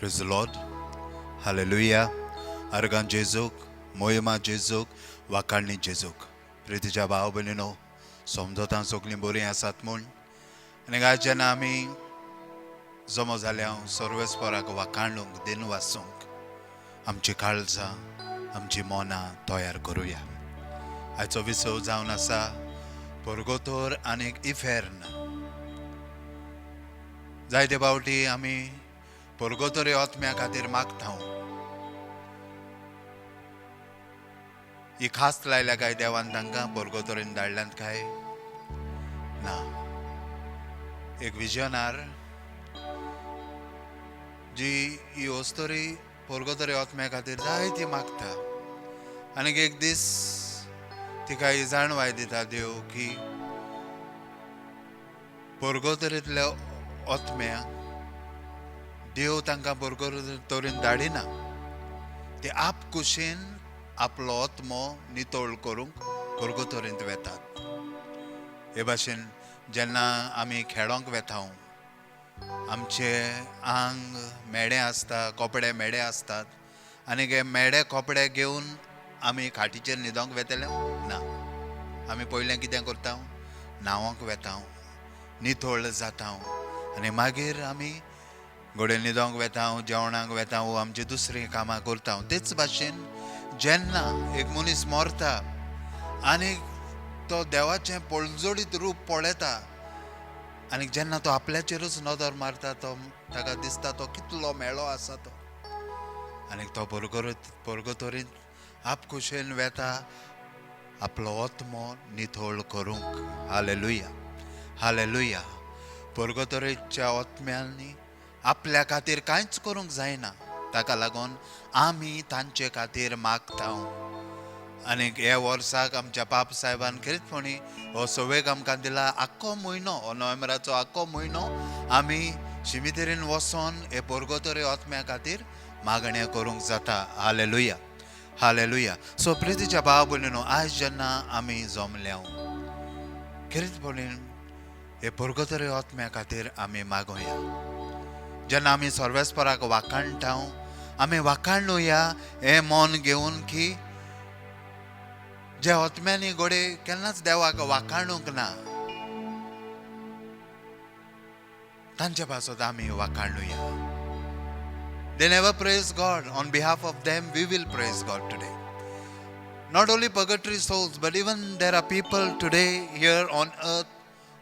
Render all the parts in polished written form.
Praise the Lord. Hallelujah. Argan Jezuk, Moyema Jezuk, Wakarni Jezuk. Pritija Bao Benino, Somdotan Soklim Bori Asatmun. Negaja Nami Zomozalian, Sorves Porak Wakarnung, Denwasung. Amchi Kalza, Amchi Mona, Toyar Koruya. Aitsoviso Zaunasa, Porgotor Anik Ifern. जायते पावटी आमी परगोतोरे आत्म्या खातीर मागता ही खास लायल्या काय देवान तांकां परगोतोरेन धाडल्यात काय ना एक विजनार जी ही वस्तोरी परगोतोरे आत्म्या खातीर जायती मागता आनी एक दीस तिका ही जाणवाय दिता देव की परगोतोरेंतल्या आत्म्या देव तांकां परगोतोरेन धाडिना ते आप कुशीन आपलो आत्मो नितोळ करूंक परगोतोरेंत वेतात हे भाशेन जेन्ना आमी खेळोंक वेता आमचे आंग मेडे आसता कपडे मेडे असतात आनी हे मेडे कपडे घेवन आमी खाटीचेर न्हिदोंक वेतले ना आमी पयलें कितें करता न्हावंक वेता नितोळ जाता आनी मागीर आमी घोडे न्हिदोंक वेता जेवणाक वेता आमची दुसरी कामां करता तेच भाशेन जेन्ना एक मनीस मरता आनी तो देवाचें पळजोडीत रूप पळयता आनी जेन्ना तो आपल्याचेरूच नदर मारता तो ताका दिसता तो कितलो मेळो आसा तो आनी तो परगोतोरीन आपकुशेन वेता आपलो आत्मो नितोळ करूंक हालेलुया हालेलुया परगोतोरेच्या आत्म्यांनी आपल्या खातीर कांयच करूंक जायना ताका लागून आमी तांचे खातीर मागता आनी हे वर्साक आमच्या पाप साहेबान खरेंचपणी हो सवेक आमकां दिला आख्खो म्हयनो हो नोव्हेंबराचो आख्खो म्हयनो आमी शिमितेरीन वचोन हे परगोतोरे आत्म्या खातीर मागण्या करूंक जाता हालेलुया हालेलुया सो प्रितीच्या भाव भयणीनो आयज जेन्ना आमी जमल्या खरेंचपणीन हे परगोतोरे आत्म्या खातीर आमी मागोया जेन्ना आमी सर्वेस्पराक वाखाणटा आमी वाखाणुया हे मन घेवन की जे आत्म्यांनी घोडे केन्नाच देवाक वाखाणूंक ना तांचे पासत आमी वाखाणुया They never praise God. On behalf of them, we will praise God today. Not only purgatory souls, but even there are people today here on earth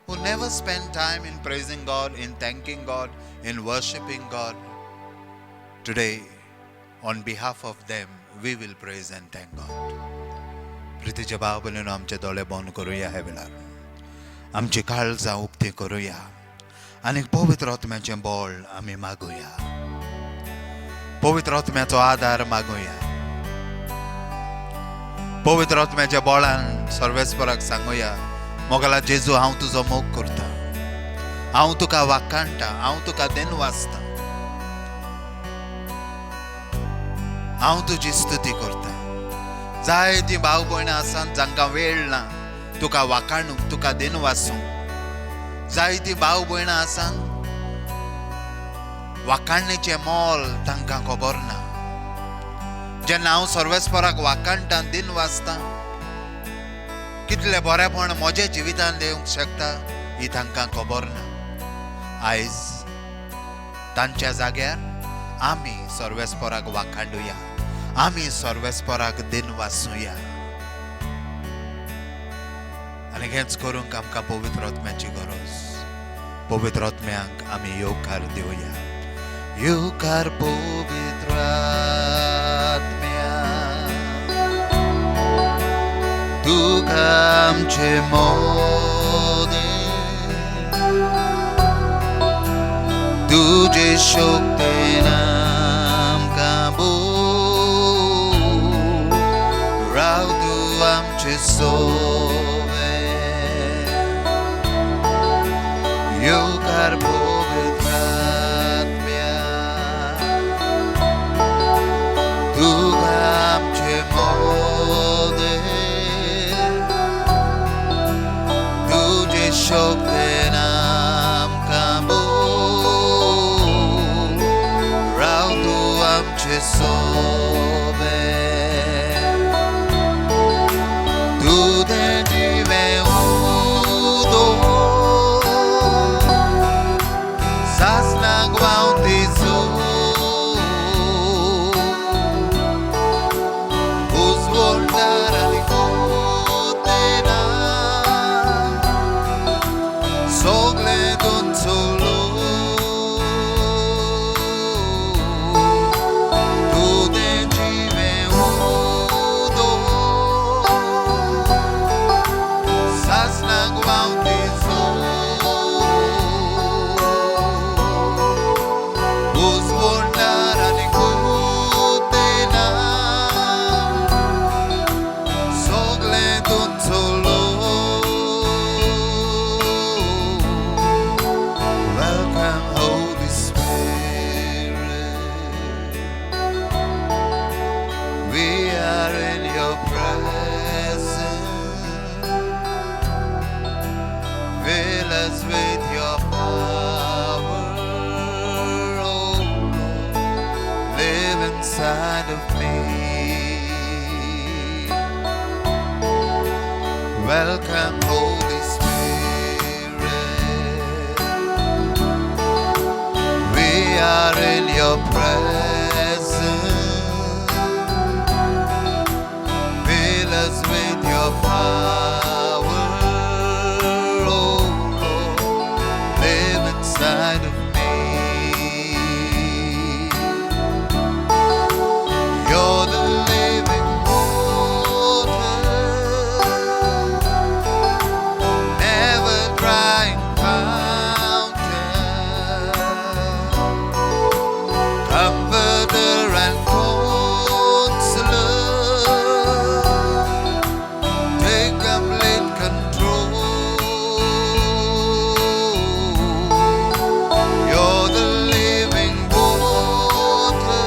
who never spend time in praising God, in thanking God, in worshiping God. Today, on behalf of them, we will praise and thank God. प्रीतीचे भाव भयणीनो आमचे दोळे बंद करूया हे वेळार आमची काळजां उक्ती करूया आनी पवित्र आत्म्याचें बळ आमी मागुया पवित्र आत्म्याचो आदार मागुया पवित्र आत्म्याच्या बळान सर्वेस्पराक सांगुया मोगला जेजू हांव तुजो मोग करता हांव तुका वाखाणटा हांव तुका देनवासता हांव तुजी स्तुती करता जायतीं भाव भयणां आसात जांकां वेळ ना तुका वाखाणूंक तुका देनवासूंक जायतीं भाव भयणां आसात वाखाणणेचें मोल तांकां खबर ना जेन्ना हांव सर्वेस्पराक वाखाणटा दिन वाचता कितले बरेपण म्हज्या जिवितान दिवंक शकता ही तांकां खबर ना आयज तांच्या जाग्यार आमी सर्वेस्पराक वाखाणुया आमी सर्वेस्पराक दिन वाचुया आनी हेंच करूंक आमकां पवित्र आत्म्याची गरज पवित्र आत्म्याक आमी येवकार दिवया येवकार पवित्र आत्म्या तुका आमचे मोदे तुजे शक्तीन आमकां राव तूं आमचे सोवे येवकार पवित्र आत्म्या तुका आमचे मोदे तुजे शक्तीन आमकां Rao found his own, whose wonder and ikutena, sogle dun solo. Welcome, Holy Spirit. We are in your presence. Fill us with your power, oh Lord. Live inside of me. Welcome, Holy Spirit. We are in your presence. Fill us with your power, oh Lord. Live inside of me. You're the living water, never drying fountain, comforter and counselor. Take complete control. You're the living water,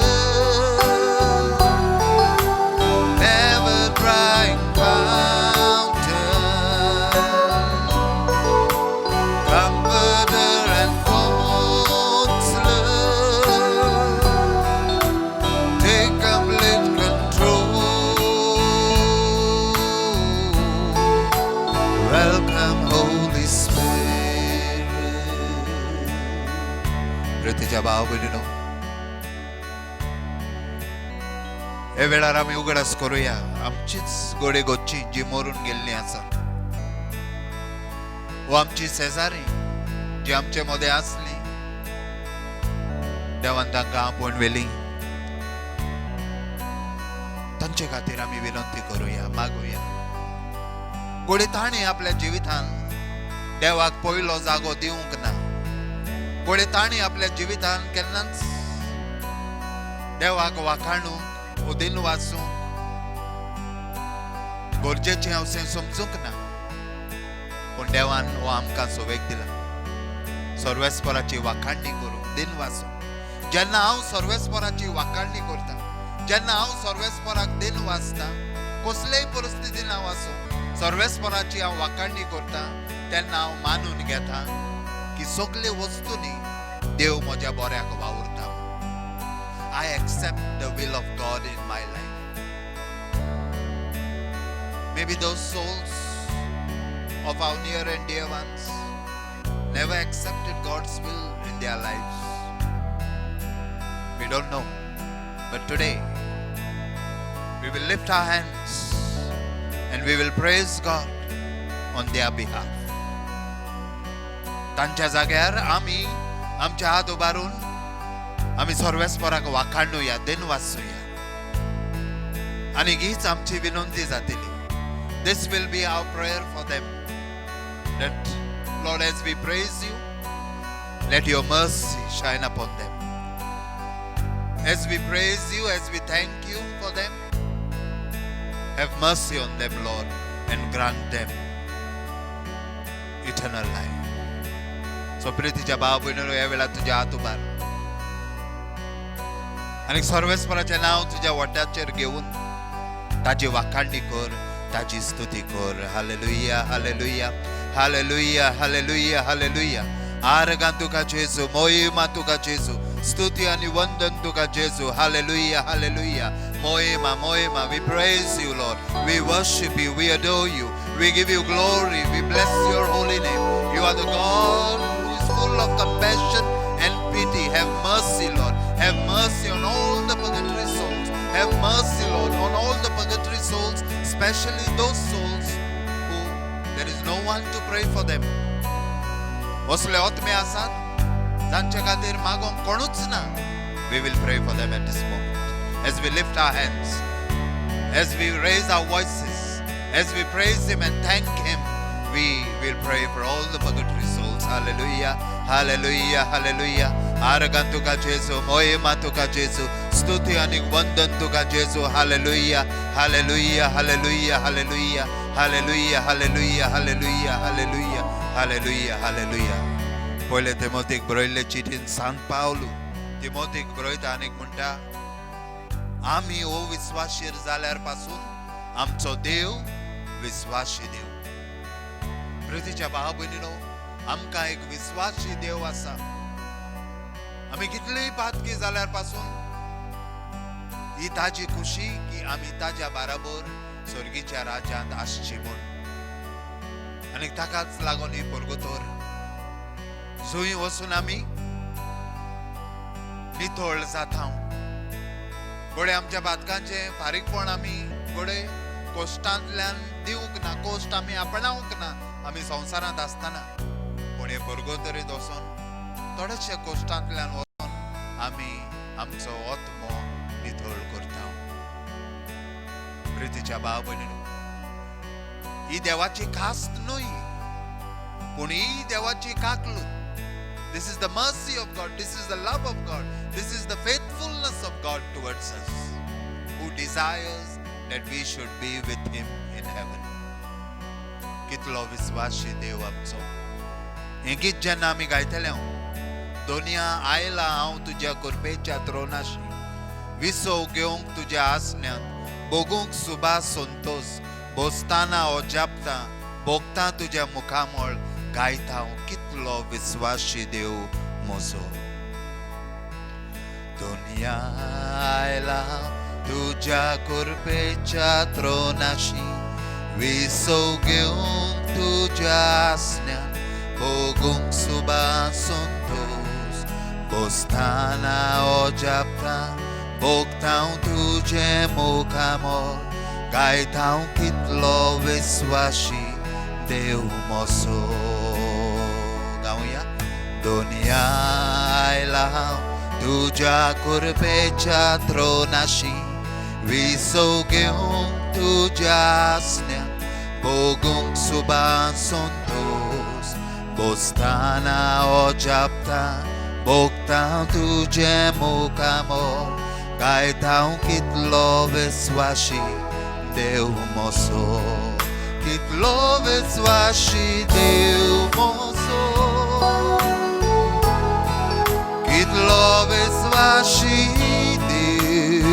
never drying fountain, comforter and counselor. Take complete control. Welcome, Holy Spirit. प्रीतीच्या भाव बहिणीनो, हे वेळार आमी उगडास करूया आमचीच गोडे गोच्ची जी maroon गेल्ली आसा, वो आमची शेजारी जी आमचे मदें आसली, देवान तांकां आपणवेली. तांचे खातीर आमी विनंती करूया, मागुया. गोडे ताणी आपल्या जिवितान देवाक पयलो जागो दिवंक ना. गोडे ताणी आपल्या जिवितान केन्नाच देवाक वाखाणूंक उदीन वाचूंक गरजेचें अशें समजूंक ना. पूण देवान हो आमकां सवेक दिला सर्वेस्पराची वाखाणणी करूंक, दिन वाचूंक. जेन्ना हांव सर्वेस्पराची वाखाणणी करता, जेन्ना हांव सर्वेस्पराक दिन वाचता, कसलेय परिस्थितीन हांव आसूं, सर्वेस्पराची हांव वाखाणणी करता, तेन्ना हांव मानून घेता की सगळे वस्तूंनी देव म्हज्या बऱ्याक वावुरता. I accept the will of God in my life. Maybe those souls of our near and dear ones never accepted God's will in their lives. We don't know. But today, we will lift our hands and we will praise God on their behalf. तांच्या जाग्यार आमी आमचे हात उबारून आमी सर्वेस्पराक वाखाणुया, दिन वाचुया. आनी हीच आमची विनंती जातली. This will be our prayer for them. That, Lord, as we praise you, let your mercy shine upon them. As we praise you, as we thank you for them, have mercy on them, Lord, and grant them eternal life. So प्रीतीच्या भाव भयणींनो, ह्या वेळार तुज्या हात उबार आनी सर्वेस्पराचें नांव तुज्या वट्याचेर घेवन ताची वाखाणणी कर, ताची स्तुती कर. Hallelujah, hallelujah, hallelujah, hallelujah, hallelujah. आर्गां तुका जेजू, मोहिमा तुका जेजू, स्तुती आनी वंदन तुका जेजू. Hallelujah, hallelujah. Moema, moema. We praise you, Lord. We worship you. We adore you. We give you glory. We bless your holy name. You are the God who is full of compassion and pity. Have mercy, Lord. Have mercy on all the purgatory souls. Have mercy, Lord, on all the purgatory souls, especially those souls who there is no one to pray for them. असले आत्मे आसात जांचे खातीर मागोंक कोणूच ना. We will pray for them at this moment. As we lift our hands, as we raise our voices, as we praise him and thank him, we will pray for all the purgatory souls. Hallelujah, hallelujah, hallelujah. आराधन तुका जेसु, महिमा तुका जेसु, स्तुति आणि वंदन तुका जेसु. Hallelujah, hallelujah, hallelujah, hallelujah, hallelujah, hallelujah, hallelujah, hallelujah, hallelujah, hallelujah. पहिले तिमोथीक बरयल्ले चिठीन सांत पावलो तिमोथीक बरयता आनीक म्हणटा, आमी ओ विश्वासीर जाल्यार पासून आमचो देव विश्वासी देव. प्रितीच्या भाव भयणीनो, आमकां एक विश्वासी देव आसा. आमी कितलीय पातकी जाल्यार पासून ही ताजी खुशी की आमी ताज्या बराबर स्वर्गीच्या राज्यांत आसची म्हूण. आनी ताकाच लागून ही परगोतोर जंय वचून आमी नितळ जाता. घोडे आमच्या बातकांचे फारीकपण आमी घोडे कोश्टांतल्यान दिवंक ना, कोश्ट आमी आपणावंक ना आमी संवसारांत आसतना. पूण हे परगोतरेंत वचून थोडेशे कोश्टांतल्यान वचून आमी आमचो आत्मो नितळ करता. प्रितीच्या भाव भयणीनो, ही देवाची खास्त न्हय पूण ही देवाची काकलूत. This is the mercy of God. This is the love of God. This is the faithfulness of God towards us, who desires that we should be with Him in heaven. कितलो विश्वासी देव आमचो. हें गीत जेन्ना आमी गायतले, दोनिया आयला हांव तुज्या कृपेच्या त्रोनाशी, विसव घेवंक तुज्या आसण्यांत, भोगूंक सुबा संतोष, बोसताना ओजापता, भोगता तुज्या मुखामोळ, गायता हांव कितलो विश्वासी देव म्हजो. दोनिया आयला तुज्या कृपेच्या त्रोनाशी, विसव घेवंक तुज्या आसण्यांत, भोगूंक सुबा संतोष, बोसताना ओजापता, भोगता हांव तुजे मुखामोळ, गायता हांव कितलो विश्वासी देव म्हजो. गावया. दोनिया आयला हांव तुज्या कृपेच्या त्रोनाशी, विसव घेवंक तुज्या आसण्यांत, भोगूंक सुबा संतोष, बोसताना ओजापता, भोगता हांव तुजे मुखामोळ, गायता हांव कितलो विश्वासी देव म्हजो. कितलो विश्वासी देव म्हजो, कितलो विश्वासी देव,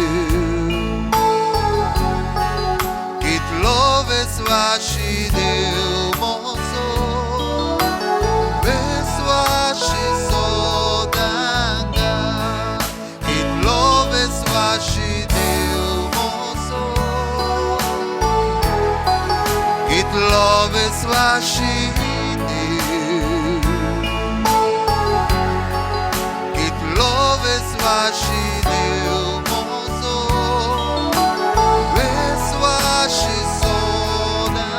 कितलो विश्वासी देव म्हजो, विश्वासी सोदांगा, कितलो विश्वासी देव म्हजो, कितलो विश्वासी देव, कितलो विश्वासी देव म्हजो, विश्वासी सोदांगा.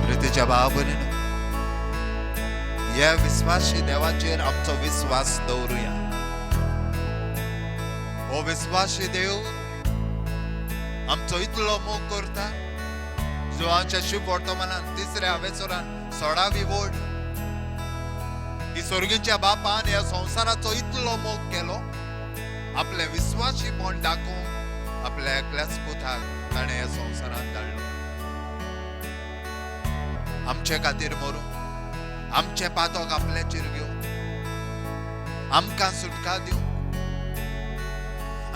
प्रितीच्या भाव भयणीनो, ह्या विश्वासी देवाचेर आमचो विश्वास दवरुया. हो विश्वासी देव आमचो इतलो मोग करता, जो आमच्या शुभ वर्तमानान 3ऱ्या हावेसरान 16वी वोड ही स्वर्गीच्या बापान ह्या संवसाराचो इतलो मोग केलो, आपले विश्वासीपण दाखोवंक आपल्या एकल्याच पुताक ताणें ह्या संवसारांत धाडलो. आमचे खातीर मरूंक, आमचे पातक आपल्याचेर घेवंक, आमकां सुटका दिवंक.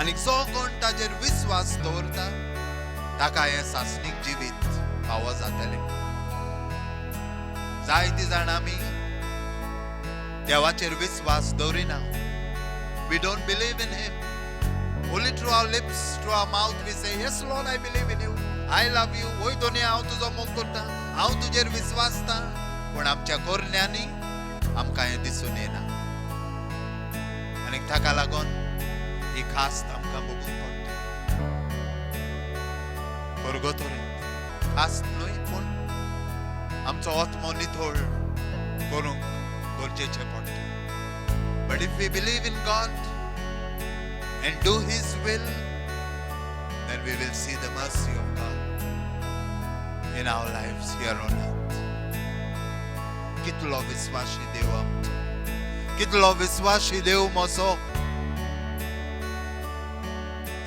आनी जो कोण ताजेर विश्वास दवरता ताका हें सासणीक जिवीत फावो जातलें. जायतीं जाणां आमी देवाचेर विश्वास दवरिना. We don't believe in Him. Only through our lips, through our mouth we say, yes Lord, I believe in you. I love you. ओय दोनिया हांव तुजो मोग करता, हांव तुजेर विश्वासता. पूण आमच्या कोरण्यांनी आमकां हें दिसून येना. आनी ताका लागून ही खास्त आमकां भोगूंक पडटा. परगोतोरेंत खास्त न्हय पूण आमचो आत्मो नितळ करूंक गरजेचें पडटा. But if we believe in God and do His will, then we will see the mercy of God. in our lives here on earth. कितलो विश्वासी देव आमचो, कितलो विश्वासी देव मोसो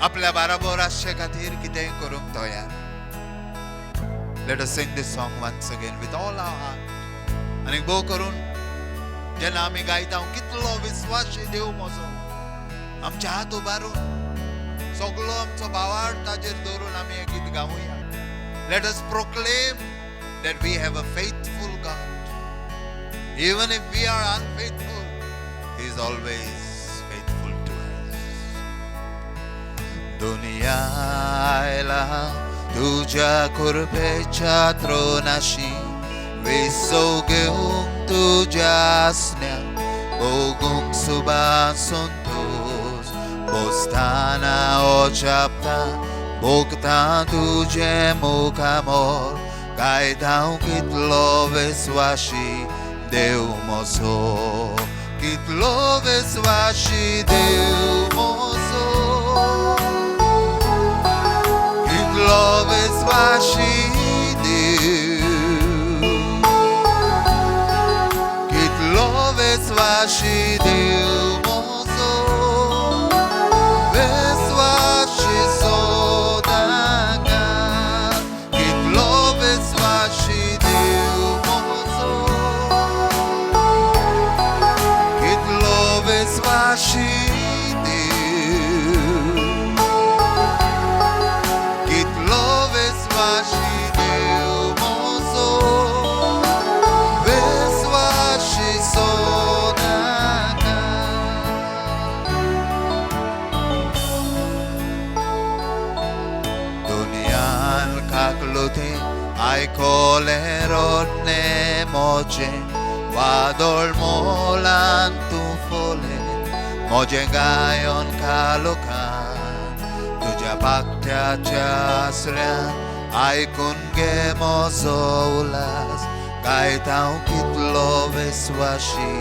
आपल्या बाराबर आसचे खातीर कितेंय करूंक तयार. Let us sing this song once again with all our heart. आनी भोव करून जेन्ना आमी गायता कितलो विश्वासी देव मोसो आमचे हात उबारून सगळो आमचो भावार्थ ताजेर दवरून आमी हें गीत गावुया. Let us proclaim that we have a faithful God. Even if we are unfaithful, He is always faithful to us. दुनियाला तुझ्या कृपेच्या त्रोनाशी विसो घेऊन तुझ्या आसण्या भोगूंक सुबासून तूस बोसताना ओचापता भोगता तुझे मुखामोर गायता कितलो विश्वासी देव मोसो, कितलो विश्वासी देव मोसो, कितलो विश्वासी देव, कितलो विश्वासी देव मोसो, विश्वासी सोदागार, कितलो विश्वासी देव मोसो, कितलो विश्वासी ai colerone moje vadol molan tu fole moje gayon kalokan tuja bakta chasra ai kunge mozolas gaitau kitlo veswashi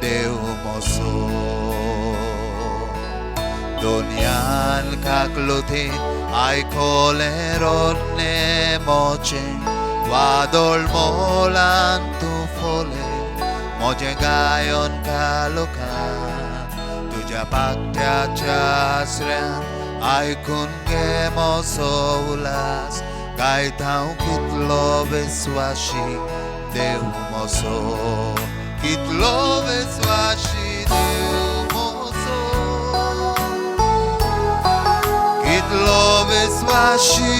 deu mozo donian kaklote ai colerone moje vadol molan tu fole moje gayon kalokan tuja bakta chasra ai kunge mozolas gaitau kitlo veswashi deu mozo kitlo veswashi deu mozo kitlo veswashi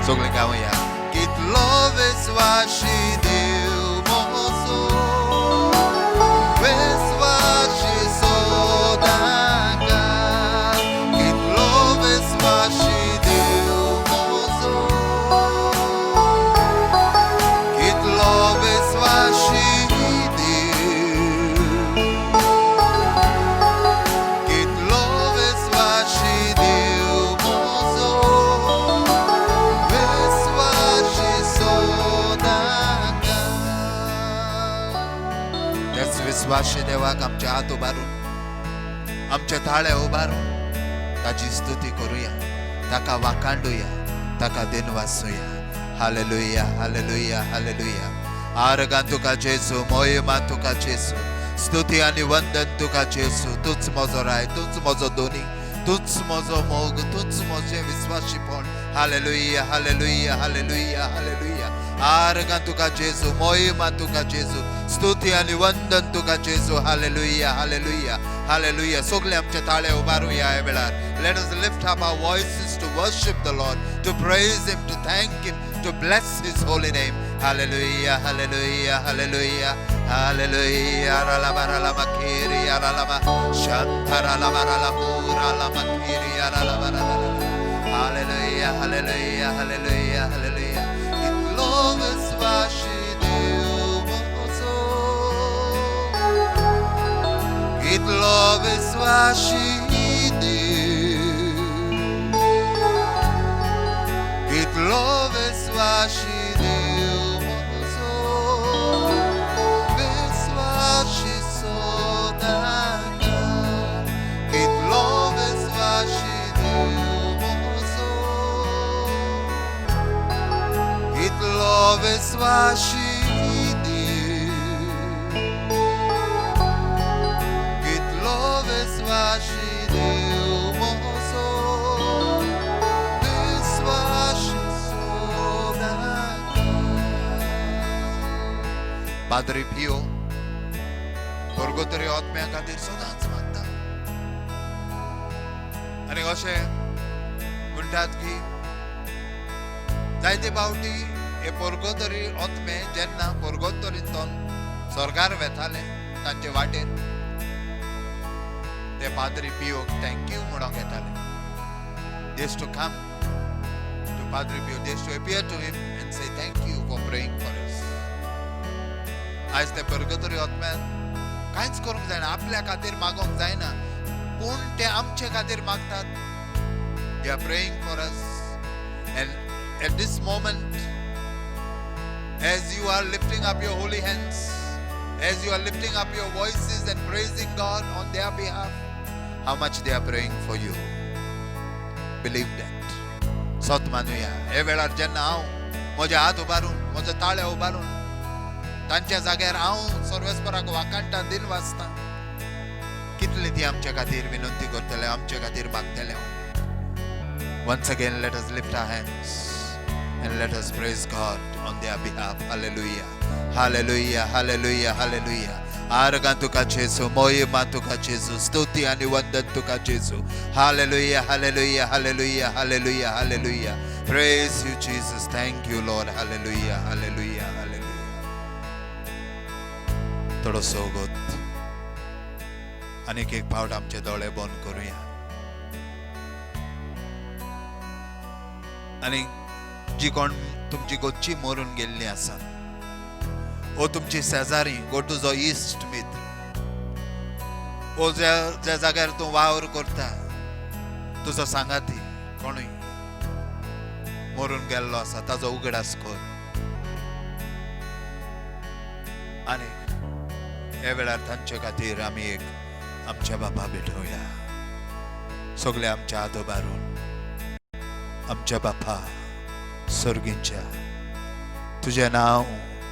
Sogling gawin Kit love is washi deu mozo Wes washi sodanga Kit love is washi deu mozo Kit love is washi deu Kit love is washi deu mozo विश्वासी देवाक आमचे हात उबारून आमचे ताळे उबारून ताची स्तुती करूया ताका वाखाणुया ताका दिनवासूया हालेलुया हालेलुया हालेलुया आरगां तुका जेजू मोहिमा तुका जेजू स्तुती आनी वंदन तुका जेजू तूच म्हजो राय तूच म्हजो दोनी तूच म्हजो मोग तूच म्हजें विश्वासीपण हालेलुया हालेलुया हालेलुया हालेलुया आरगां तुका जेजू मोहिमा तुका जेजू स्तुती आनी वंदन तुका जेजू हालेलुया हालेलुया हालेलुया सगळे आमचे ताळे उबारुया ह्या वेळार let us lift up our voices to worship the Lord to praise him to thank him to bless his holy name hallelujah hallelujah hallelujah hallelujah ralama ralama kiri ralama shantara ralama ralama kiri ralama hallelujah hallelujah hallelujah hallelujah it loves washi deu mozo love is washing It love is washing It love is washing It love is washing Padre Pio भुरगो आत्म्या खातीर सदांच मागता आनी अशें म्हणटात की जायते फावटी हे भुरगो तरी आत्मे जेन्ना भुरगो तरेन स्वर्गार वेताले तांचे वाटेर ते Padre Pio थँक्यू म्हणून येताले They used to come to Padre Pio, they used to appear to him and say thank you for praying for us. आज ते भुरगो आत्म्यान कांयच करूंक जायना आपल्या खातीर मागोंक जायना पूण ते आमचे खातीर मागतात They are praying for us and at this moment as you are lifting up your holy hands as you are lifting up your voices and praising God on their behalf how much they are praying for you believe that सत मानुया हे वेळार जेन्ना हांव म्हजे हात उबारून म्हजो ताळे उबारून तांच्या जाग्यार हांव सर्वेस्पराक वाकांटा दिन वाचता कितले ती आमच्या खातीर विनंती करतले आमच्या खातीर मागतले Once again let us lift our hands and let us praise God on their behalf hallelujah hallelujah hallelujah hallelujah आरगां तुका जेसू मोहिमा तुका जेसू स्तुती आनी वंदन तुका जेसू hallelujah hallelujah hallelujah hallelujah hallelujah praise you Jesus thank you Lord hallelujah hallelujah hallelujah थोडोसो गोत आनीक एक फावट आमचे दोळे बंद करूया आनी जी कोण तुमची गोच्ची मरून गेल्ली आसा ओ तुमची शेजारी गो टू जो इस्ट मित्र ओ ज्या जाग्यार तूं वावर करता तुजो सांगाती कोणूय मरून गेल्लो आसा ताजो उगडास कर आनी हे वेळार तांचे खातीर आमी एक आमच्या बापा भेटोवया सगळे आमच्या हात उबारून आमच्या बापा स्वर्गींच्या तुझें नांव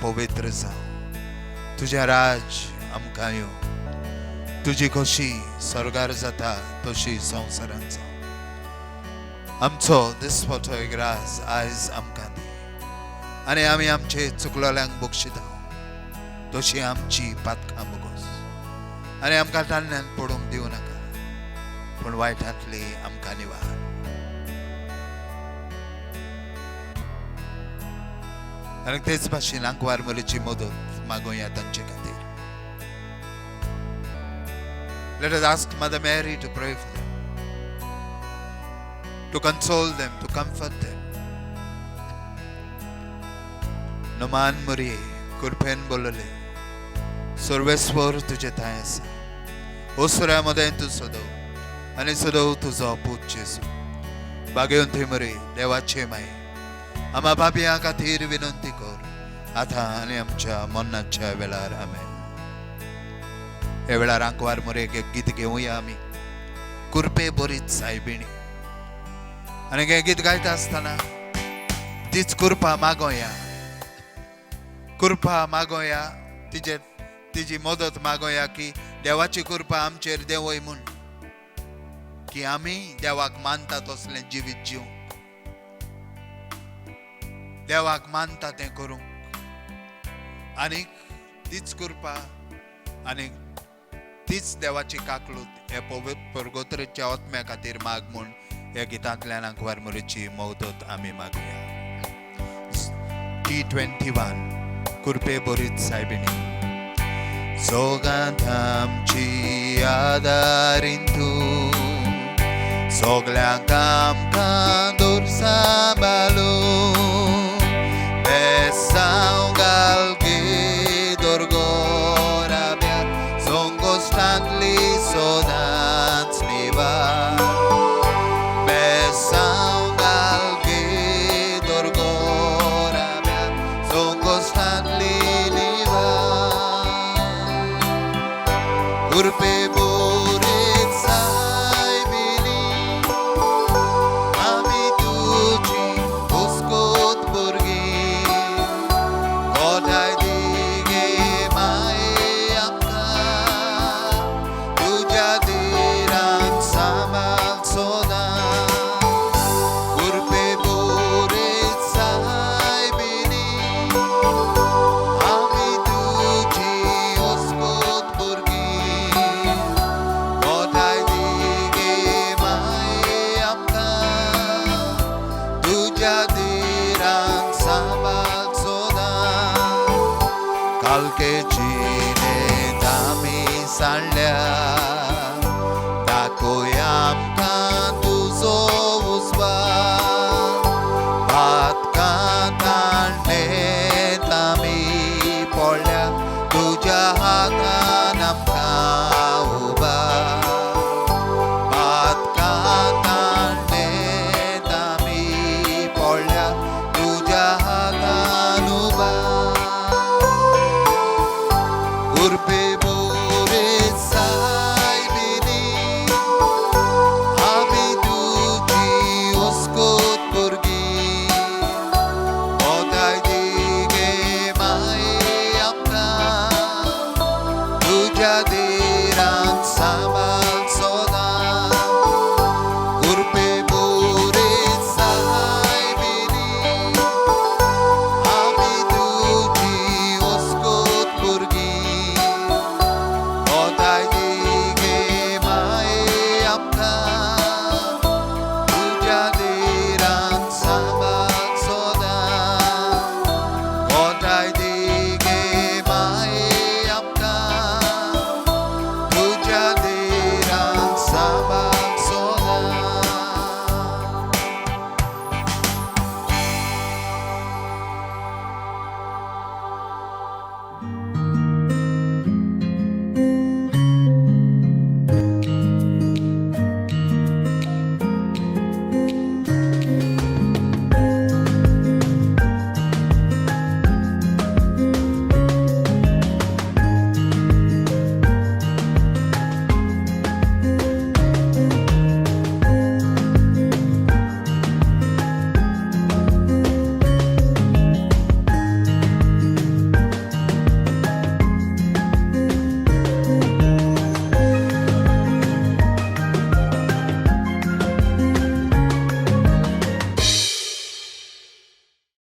पवित्र जावं तुझें राज आमकां येवं तुजी खोशी स्वर्गार जाता तशी संवसारांत जावं आमचो दिसपटो ग्रास आयज आमकां दी आनी आमी आमचे चुकलोल्यांक बक्षिता तशी आमची पातकां मुगोस आनी आमकां तांण्यान पडूंक दिवं नाका पूण वायटांतली आमकां निवार आनी तेच भाशेन आंकवार मुलीची मदत मागोया तांचे खातीर Let us ask Mother Mary to pray for them to console them to comfort them नमान मुरी कृपेन बोलले सर्वेस्वर तुझे थंय आसा ओसऱ्यामध्ये तूं सदव आनी सदव तुजो पूत जेजू बागेवन थंय मरे देवाचे माये आम्हा बाबया खातीर विनंती कर आतां आनी आमच्या मरणाच्या वेळार आमेन हे वेळार आंकवार मोरेक एक गीत घेवया आमी कुरपे बरीच सायबिणी आनी हे गीत गायता आसतना तीच कृपा मागोया तिची मदत मागोया की देवाची कृपा आमचेर देवय म्हूण की आमी देवाक मानता तसलें जिवीत जिवंक देवाक मानता तें करूंक आनीक तीच कृपा आनीक तीच देवाची काकलूत हे परगोत्रेच्या आत्म्या खातीर माग म्हूण ह्या गितांतल्यान आंकवार मुरीची मदत आमी मागुया T21 कुरपे बरीच सायबिणी जोगांत आमची आदारीन तूं सगळ्यांक आमकां दवर सांबाळून बेसांव घाल गे दोरगोराब्यार संकोश्टांतली गुरपे बोरे सायबिनी आमी तुझी हुस्कोत भुरगी कोठाय दिगे माये आमकां तुझ्या देरान सांबाळचो ना गुरपे बोरे सायबिनी आमी तुझी हुस्कोत भुरगी कोठाय दिगे माये आमकां तुझ्या देरान सांबाळचो ना कालके जिणेंत आमी सांडल्या दाखोय आमकां तुजो उजवाड भात कांतांडेंत आमी पडल्या तुज्या हातान आमकां उबार भात कांतांडेंत आमी पडल्या तुज्या हातान उबार गुरपे बोरे सायबिनी आमी तुझी हुस्कोत भुरगी कोठाय दिगे माये आमकां तुझ्या